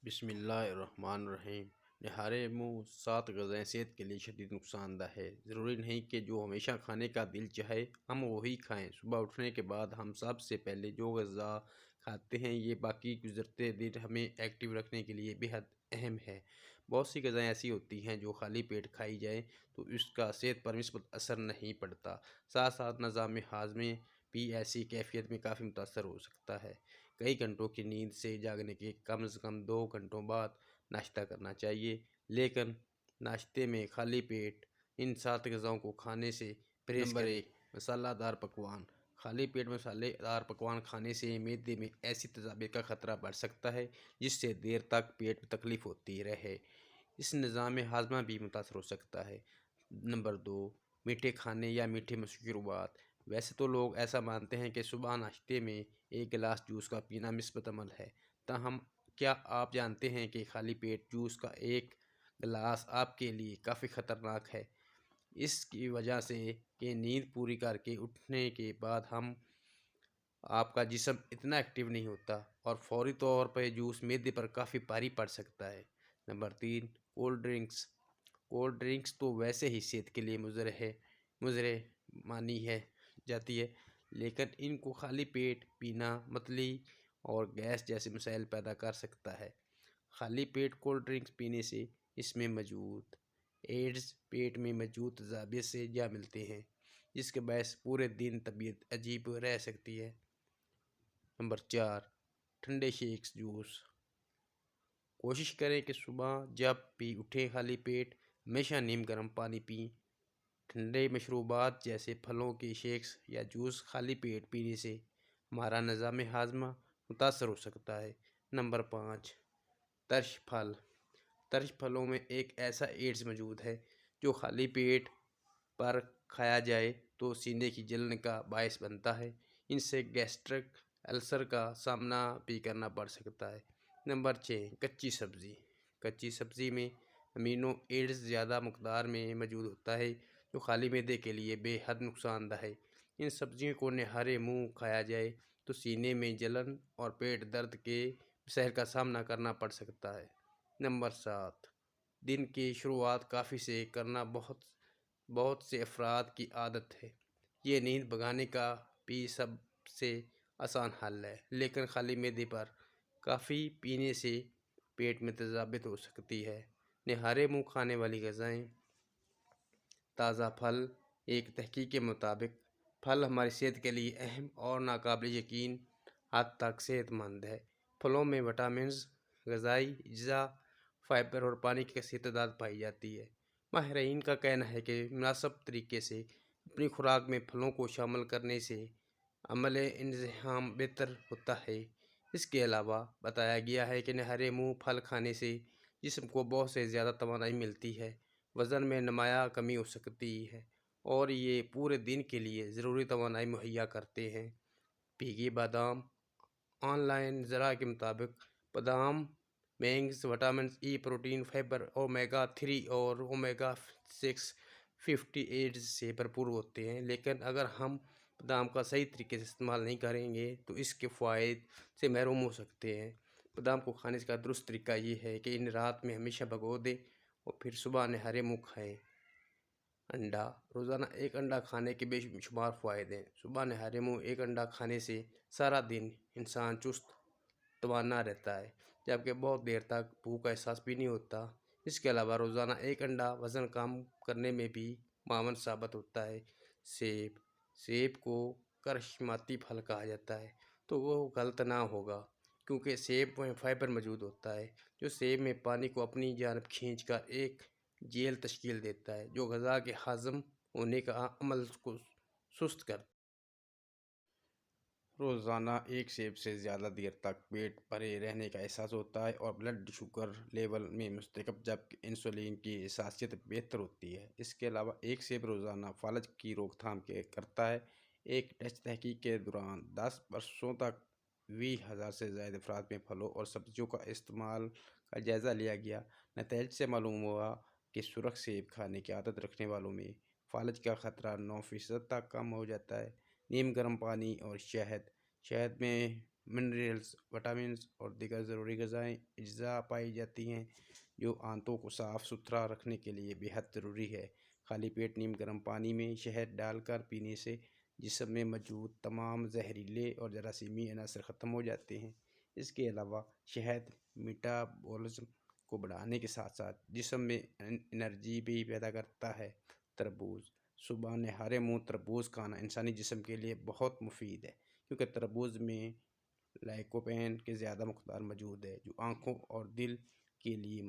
بسم اللہ الرحمن الرحیم۔ نہارے منہ 7 غذائیں صحت کے لیے شدید نقصان دہ ہے۔ ضروری نہیں کہ جو ہمیشہ کھانے کا دل چاہے ہم وہی کھائیں۔ صبح اٹھنے کے بعد ہم سب سے پہلے جو غذا کھاتے ہیں یہ باقی گزرتے دن ہمیں ایکٹیو رکھنے کے لیے بے حد اہم ہے۔ بہت سی غذائیں ایسی ہوتی ہیں جو خالی پیٹ کھائی جائیں تو اس کا صحت پر مثبت اثر نہیں پڑتا، ساتھ ساتھ نظام ہاضمے بھی ایسی کیفیت میں کافی متاثر ہو سکتا ہے۔ کئی گھنٹوں کی نیند سے جاگنے کے کم از کم 2 گھنٹوں بعد ناشتہ کرنا چاہیے، لیکن ناشتے میں خالی پیٹ ان 7 غذاؤں کو کھانے سے پرہیز کریں۔ نمبر 1، مسالہ دار پکوان۔ خالی پیٹ مسالے دار پکوان کھانے سے معدے میں ایسڈ تیزابیت کا خطرہ بڑھ سکتا ہے جس سے دیر تک پیٹ میں تکلیف ہوتی رہے۔ اس نظام ہاضمہ بھی متاثر ہو سکتا ہے۔ نمبر 2، میٹھے کھانے یا میٹھی مشروبات۔ ویسے تو لوگ ایسا مانتے ہیں کہ صبح ناشتے میں 1 گلاس جوس کا پینا مثبت عمل ہے، تاہم کیا آپ جانتے ہیں کہ خالی پیٹ جوس کا 1 گلاس آپ کے لیے کافی خطرناک ہے؟ اس کی وجہ سے کہ نیند پوری کر کے اٹھنے کے بعد آپ کا جسم اتنا ایکٹیو نہیں ہوتا اور فوری طور پر جوس معدے پر کافی بھاری پڑ سکتا ہے۔ Number 3، cold drinks. Cold drinks تو ویسے ہی صحت کے لیے مضر مانی جاتی ہے، لیکن ان کو خالی پیٹ پینا متلی اور گیس جیسے مسائل پیدا کر سکتا ہے۔ خالی پیٹ کولڈ ڈرنکس پینے سے اس میں موجود ایسڈز پیٹ میں موجود تیزابیت سے جا ملتے ہیں، جس کے باعث پورے دن طبیعت عجیب رہ سکتی ہے۔ نمبر 4، ٹھنڈے شیکس جوس۔ کوشش کریں کہ صبح جب بھی اٹھیں خالی پیٹ ہمیشہ نیم گرم پانی پئیں۔ ٹھنڈے مشروبات جیسے پھلوں کے شیکس یا جوس خالی پیٹ پینے سے ہمارا نظام ہاضمہ متاثر ہو سکتا ہے۔ نمبر 5، ترش پھل۔ ترش پھلوں میں ایک ایسا ایسڈ موجود ہے جو خالی پیٹ پر کھایا جائے تو سینے کی جلن کا باعث بنتا ہے۔ ان سے گیسٹرک السر کا سامنا بھی کرنا پڑ سکتا ہے۔ نمبر 6، کچی سبزی۔ کچی سبزی میں امینو ایسڈز زیادہ مقدار میں موجود ہوتا ہے جو خالی معدے کے لیے بے حد نقصان دہ ہے۔ ان سبزیوں کو نہارے منہ کھایا جائے تو سینے میں جلن اور پیٹ درد کے مسائل کا سامنا کرنا پڑ سکتا ہے۔ نمبر 7، دن کی شروعات کافی سے کرنا بہت سے افراد کی عادت ہے۔ یہ نیند بھگانے کا بھی سب سے آسان حل ہے، لیکن خالی معدے پر کافی پینے سے پیٹ میں تیزابیت ہو سکتی ہے۔ نہارے منہ کھانے والی غذائیں۔ تازہ پھل۔ ایک تحقیق کے مطابق پھل ہماری صحت کے لیے اہم اور ناقابل یقین حد تک صحت مند ہے۔ پھلوں میں وٹامنز، غذائی اجزاء، فائبر اور پانی کی کثیر تعداد پائی جاتی ہے۔ ماہرین کا کہنا ہے کہ مناسب طریقے سے اپنی خوراک میں پھلوں کو شامل کرنے سے عمل انتظام بہتر ہوتا ہے۔ اس کے علاوہ بتایا گیا ہے کہ نہارے منہ پھل کھانے سے جسم کو بہت سے زیادہ توانائی ملتی ہے، وزن میں نمایاں کمی ہو سکتی ہے اور یہ پورے دن کے لیے ضروری توانائی مہیا کرتے ہیں۔ بھیگے بادام۔ آن لائن ذرائع کے مطابق بادام مینگز vitamin E, protein, fibre, omega 3 اور اومیگا 6 فیٹی ایسڈز سے بھرپور ہوتے ہیں، لیکن اگر ہم بادام کا صحیح طریقے سے استعمال نہیں کریں گے تو اس کے فوائد سے محروم ہو سکتے ہیں۔ بادام کو کھانے کا درست طریقہ یہ ہے کہ انہیں رات میں ہمیشہ بھگو دیں اور پھر صبح نہارے منہ کھائیں۔ انڈا۔ روزانہ 1 انڈا کھانے کے بے شمار فوائد ہیں۔ صبح نہارے منہ 1 انڈا کھانے سے سارا دن انسان چست توانا رہتا ہے، جبکہ بہت دیر تک بھوک کا احساس بھی نہیں ہوتا۔ اس کے علاوہ روزانہ 1 انڈا وزن کم کرنے میں بھی معاون ثابت ہوتا ہے۔ سیب۔ سیب کو کرشماتی پھل کہا جاتا ہے تو وہ غلط نہ ہوگا، کیونکہ سیب میں فائبر موجود ہوتا ہے جو سیب میں پانی کو اپنی جانب کھینچ کر ایک جیل تشکیل دیتا ہے جو غذا کے ہضم ہونے کا عمل کو سست کرتا ہے۔ روزانہ 1 سیب سے زیادہ دیر تک پیٹ بھرے رہنے کا احساس ہوتا ہے اور بلڈ شوگر لیول میں مستحکم جبکہ انسولین کی حساسیت بہتر ہوتی ہے۔ اس کے علاوہ 1 سیب روزانہ فالج کی روک تھام کرتا ہے۔ ایک ٹیسٹ تحقیق کے دوران 10 برسوں تک 20,000 سے زائد افراد میں پھلوں اور سبزیوں کا استعمال کا جائزہ لیا گیا۔ نتائج سے معلوم ہوا کہ سرخ سیب کھانے کی عادت رکھنے والوں میں فالج کا خطرہ 9% تک کم ہو جاتا ہے۔ نیم گرم پانی اور شہد۔ شہد میں منرلز، وٹامنس اور دیگر ضروری غذائیں اجزاء پائی جاتی ہیں جو آنتوں کو صاف ستھرا رکھنے کے لیے بےحد ضروری ہے۔ خالی پیٹ نیم گرم پانی میں شہد ڈال کر پینے سے جسم میں موجود تمام زہریلے اور جراثیمی عناصر ختم ہو جاتے ہیں۔ اس کے علاوہ شہد میٹابولزم کو بڑھانے کے ساتھ ساتھ جسم میں انرجی بھی پیدا کرتا ہے۔ تربوز، صبح نہارے منہ تربوز کھانا انسانی جسم کے لیے بہت مفید ہے، کیونکہ تربوز میں لائکوپین کے زیادہ مقدار موجود ہے جو آنکھوں اور دل کے لیے